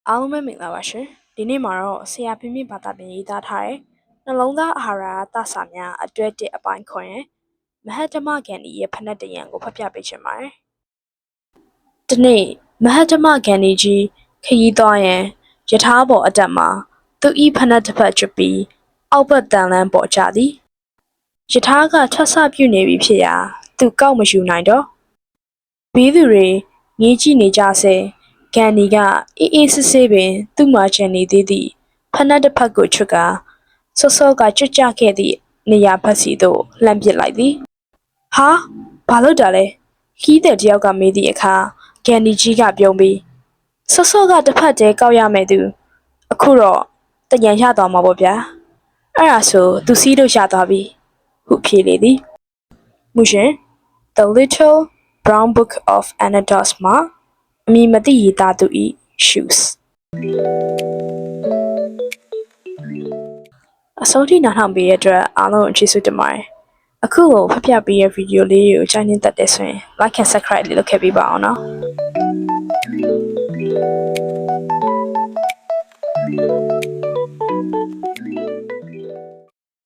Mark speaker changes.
Speaker 1: အားလုံးပဲမင်္ဂလာပါရှင်ဒီနေ့မှာတော့ဆရာပြင်းပြဘာသာပြန်ရေးသားထားတဲ့နှလုံးသားအာဟာရသစာများအတွဲ1အပိုင်းခွန်ရဲ့မဟတ္တမဂန္ဒီရဲ့ဖက်နှက်တရံကိုဖတ်ပြပေးချင်ပါတယ်ဒီနေ့မဟတ္တမဂန္ဒီကြီးခရီးသွားရန်ယထာပေါ်အတက်မှာသူဤဖက်နှက်တစ်ဖက်ကျွပြီးအောက်ဘက်တန်လန်းပေါ်ကြသည်ယထာကထဆပြုနေပြီဖြစ်ရာသူကောက်မယူနိုင်တော့ဘေးသူတွေငေးကြည့်နေကြစေဂန်ဒီကအေးအေးဆေးဆေးပင်သူ့မှာချန်နေသေးသည့်ဖက်နှက်တစ်ဖက်ကိုချွတ်ကာစောစောကကြွကြခဲ့သည့်နေရာဖက်စီသို့လှမ်းပစ်လိုက်သည်ဟာဘာလို့တာလဲခီးတဲ့တယောက်ကမေးသည့်အခါဂန်ဒီကြီးကပြုံးပြီးစောစောကတစ်ဖက်တည်းကောက်ရမယ်သူအခုတော့တညံရသွားမှာပေါ့ဗျာအဲ့ဒါဆိုသူစီးလို့ရသွားပြီဟုဖြေလေသည်မူရှင် The Little Brown Book of Anecdotes မှာအမည်မသိရေးသားသူ၏ shoes အဆုံးထိနားထောင်ပေးတဲ့အတွက်အားလုံးကျေးဇူးတင်ပါတယ်အခုကိုဖတ်ပြပေးတဲ့ဗီဒီယိုလေးကိုကြိုက်နေတဲ့ဆိုရင် like and subscribe လေးလုပ်ခဲ့ပေးပါအောင်နော်